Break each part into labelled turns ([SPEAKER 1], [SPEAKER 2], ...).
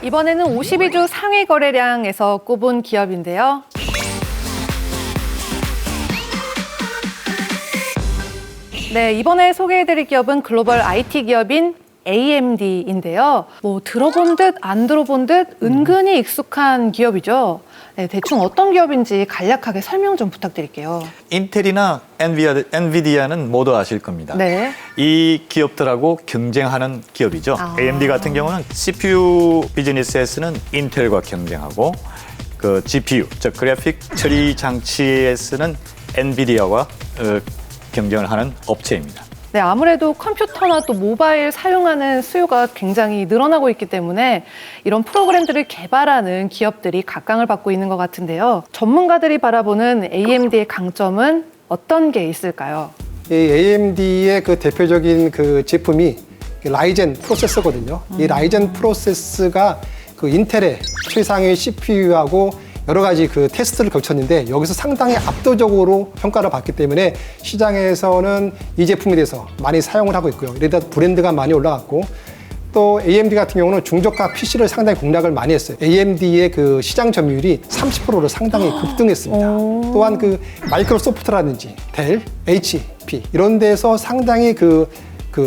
[SPEAKER 1] 이번에는 52주 상위 거래량에서 꼽은 기업인데요. 네, 이번에 소개해드릴 기업은 글로벌 IT 기업인 AMD인데요. 뭐 들어본 듯 안 들어본 듯 은근히 익숙한 기업이죠. 네, 대충 어떤 기업인지 간략하게 설명 좀 부탁드릴게요.
[SPEAKER 2] 인텔이나 엔비디아는 모두 아실 겁니다.
[SPEAKER 1] 네.
[SPEAKER 2] 이 기업들하고 경쟁하는 기업이죠. AMD 같은 경우는 CPU 비즈니스에서는 인텔과 경쟁하고 그 GPU, 즉 그래픽 처리 장치에서는 엔비디아와 경쟁을 하는 업체입니다.
[SPEAKER 1] 네, 아무래도 컴퓨터나 또 모바일 사용하는 수요가 굉장히 늘어나고 있기 때문에 이런 프로그램들을 개발하는 기업들이 각광을 받고 있는 것 같은데요. 전문가들이 바라보는 AMD의 강점은 어떤 게 있을까요?
[SPEAKER 3] 이 AMD의 그 대표적인 그 제품이 라이젠 프로세서거든요. 이 라이젠 프로세스가 그 인텔의 최상위 CPU하고 여러 가지 그 테스트를 거쳤는데 여기서 상당히 압도적으로 평가를 받기 때문에 시장에서는 이 제품에 대해서 많이 사용을 하고 있고요. 이래다 브랜드가 많이 올라갔고 또 AMD 같은 경우는 중저가 PC를 상당히 공략을 많이 했어요. AMD의 그 시장 점유율이 30%로 상당히 급등했습니다. 또한 그 마이크로소프트라든지 델, HP 이런 데서 상당히 그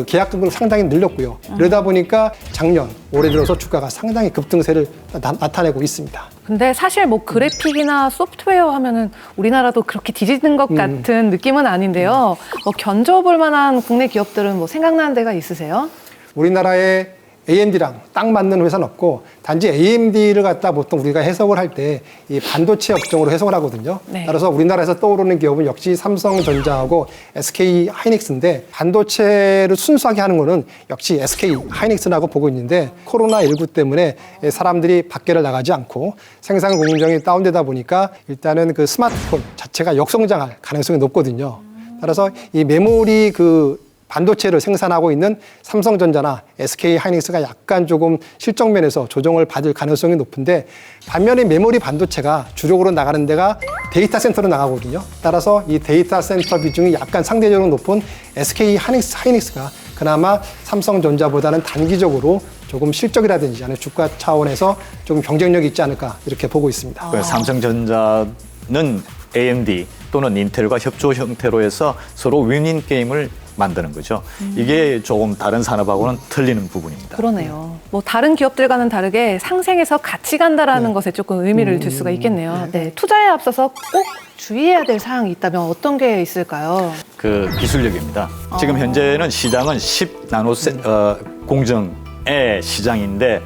[SPEAKER 3] 계약금을 상당히 늘렸고요. 이러다 보니까 작년, 올해 들어서 주가가 상당히 급등세를 나타내고 있습니다.
[SPEAKER 1] 근데 사실 뭐 그래픽이나 소프트웨어 하면은 우리나라도 그렇게 뒤지는 것 같은 느낌은 아닌데요. 뭐 견줘볼 만한 국내 기업들은 뭐 생각나는 데가 있으세요?
[SPEAKER 3] 우리나라에 AMD랑 딱 맞는 회사는 없고 단지 AMD를 갖다 보통 우리가 해석을 할 때 이 반도체 업종으로 해석을 하거든요.
[SPEAKER 1] 네.
[SPEAKER 3] 따라서 우리나라에서 떠오르는 기업은 역시 삼성전자하고 SK 하이닉스인데 반도체를 순수하게 하는 거는 역시 SK 하이닉스라고 보고 있는데 코로나19 때문에 사람들이 밖에를 나가지 않고 생산 공정이 다운되다 보니까 일단은 그 스마트폰 자체가 역성장할 가능성이 높거든요. 따라서 이 메모리 그 반도체를 생산하고 있는 삼성전자나 SK 하이닉스가 약간 조금 실적 면에서 조정을 받을 가능성이 높은데 반면에 메모리 반도체가 주력으로 나가는 데가 데이터 센터로 나가거든요. 따라서 이 데이터 센터 비중이 약간 상대적으로 높은 SK 하이닉스가 그나마 삼성전자보다는 단기적으로 조금 실적이라든지 아니면 주가 차원에서 조금 경쟁력이 있지 않을까 이렇게 보고 있습니다.
[SPEAKER 2] 삼성전자는 AMD 또는 인텔과 협조 형태로 해서 서로 윈윈 게임을 만드는 거죠. 이게 조금 다른 산업하고는 틀리는 부분입니다.
[SPEAKER 1] 그러네요. 뭐 다른 기업들과는 다르게 상생해서 같이 간다라는 것에 조금 의미를 둘 수가 있겠네요. 네, 투자에 앞서서 꼭 주의해야 될 사항이 있다면 어떤 게 있을까요?
[SPEAKER 2] 그 기술력입니다. 지금 현재는 시장은 10나노 공정의 시장인데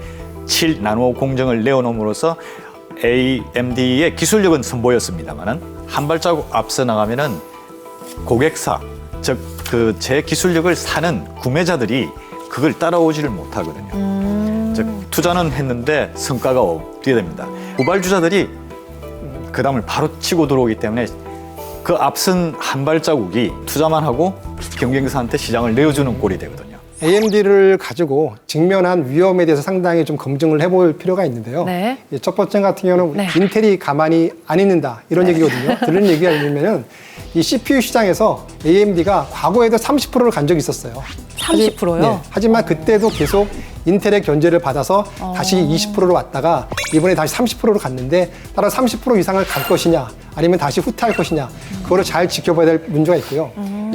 [SPEAKER 2] 7나노 공정을 내어놓음으로써 AMD의 기술력은 선보였습니다만은 한 발자국 앞서 나가면은 고객사, 즉 그 제 기술력을 사는 구매자들이 그걸 따라오지를 못하거든요. 즉 투자는 했는데 성과가 없게 됩니다. 후발주자들이 그 다음을 바로 치고 들어오기 때문에 그 앞선 한 발자국이 투자만 하고 경쟁사한테 시장을 내어주는 꼴이 되거든요.
[SPEAKER 3] AMD를 가지고 직면한 위험에 대해서 상당히 좀 검증을 해볼 필요가 있는데요.
[SPEAKER 1] 네.
[SPEAKER 3] 첫 번째 같은 경우는
[SPEAKER 1] 네.
[SPEAKER 3] 인텔이 가만히 안 있는다 이런 얘기거든요. 들은 얘기가 있냐면은 이 CPU 시장에서 AMD가 과거에도 30%를 간 적이 있었어요.
[SPEAKER 1] 30%요?
[SPEAKER 3] 네. 하지만 그때도 계속 인텔의 견제를 받아서 다시 20%로 왔다가 이번에 다시 30%로 갔는데 따라 30% 이상을 갈 것이냐 아니면 다시 후퇴할 것이냐 그거를 잘 지켜봐야 될 문제가 있고요.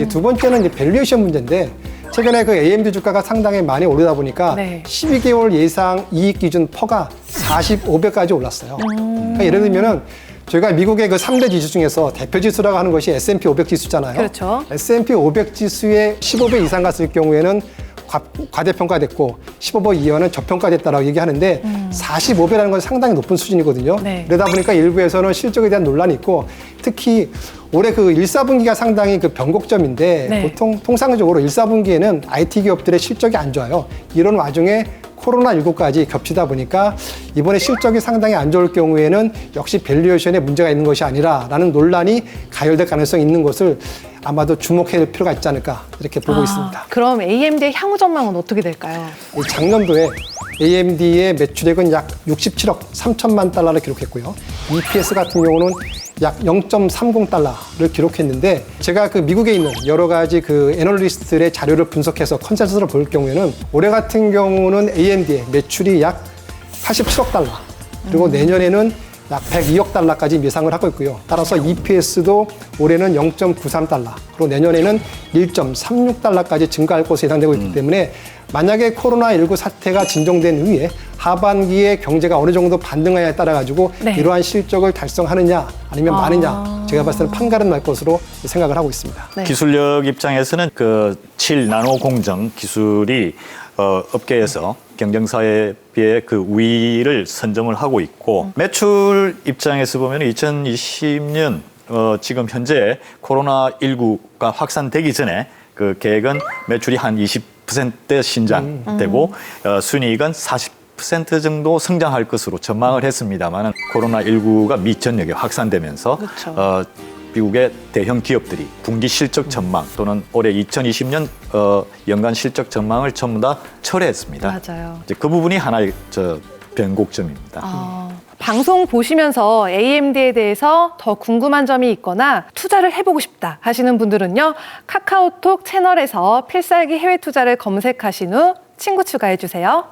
[SPEAKER 3] 두 번째는 이제 밸류에이션 문제인데 최근에 그 AMD 주가가 상당히 많이 오르다 보니까
[SPEAKER 1] 네.
[SPEAKER 3] 12개월 예상 이익 기준 퍼가 45배까지 올랐어요. 그러니까 예를 들면은 저희가 미국의 그 3대 지수 중에서 대표 지수라고 하는 것이 S&P 500 지수잖아요.
[SPEAKER 1] 그렇죠.
[SPEAKER 3] S&P 500 지수에 15배 이상 갔을 경우에는 과대평가됐고 15배 이하는 저평가됐다라고 얘기하는데 45배라는 건 상당히 높은 수준이거든요.
[SPEAKER 1] 네.
[SPEAKER 3] 그러다 보니까 일부에서는 실적에 대한 논란이 있고 특히 올해 그 1, 4분기가 상당히 그 변곡점인데
[SPEAKER 1] 네.
[SPEAKER 3] 보통 통상적으로 1, 4분기에는 IT 기업들의 실적이 안 좋아요. 이런 와중에 코로나19까지 겹치다 보니까 이번에 실적이 상당히 안 좋을 경우에는 역시 밸류에이션에 문제가 있는 것이 아니라라는 논란이 가열될 가능성이 있는 것을 아마도 주목해야 할 필요가 있지 않을까 이렇게 보고 있습니다.
[SPEAKER 1] 그럼 AMD의 향후 전망은 어떻게 될까요?
[SPEAKER 3] 작년도에 AMD의 매출액은 약 67억 3천만 달러를 기록했고요. EPS 같은 경우는 약 0.30달러를 기록했는데 제가 그 미국에 있는 여러 가지 그 애널리스트들의 자료를 분석해서 컨센서스를 볼 경우에는 올해 같은 경우는 AMD의 매출이 약 87억 달러, 그리고 내년에는 약 102억 달러까지 예상을 하고 있고요. 따라서 EPS도 올해는 0.93달러, 그리고 내년에는 1.36달러까지 증가할 것으로 예상되고 있기 때문에 만약에 코로나19 사태가 진정된 이후에 하반기에 경제가 어느 정도 반등하냐에 따라 가지고
[SPEAKER 1] 네.
[SPEAKER 3] 이러한 실적을 달성하느냐 아니면 마느냐, 제가 봤을 때는 판가름 날 것으로 생각을 하고 있습니다.
[SPEAKER 1] 네.
[SPEAKER 2] 기술력 입장에서는 그 7나노 공정 기술이 업계에서 경쟁사에 비해 그 우위를 선점을 하고 있고 매출 입장에서 보면 2020년 지금 현재 코로나19가 확산되기 전에 그 계획은 매출이 한 20% 신장되고 순이익은 40% 정도 성장할 것으로 전망을 했습니다만 코로나19가 미전역에 확산되면서
[SPEAKER 1] 그렇죠.
[SPEAKER 2] 미국의 대형 기업들이 분기 실적 전망 또는 올해 2020년 연간 실적 전망을 전부 다 철회했습니다.
[SPEAKER 1] 맞아요.
[SPEAKER 2] 이제 그 부분이 하나의 변곡점입니다.
[SPEAKER 1] 방송 보시면서 AMD에 대해서 더 궁금한 점이 있거나 투자를 해보고 싶다 하시는 분들은요, 카카오톡 채널에서 필살기 해외 투자를 검색하신 후 친구 추가해 주세요.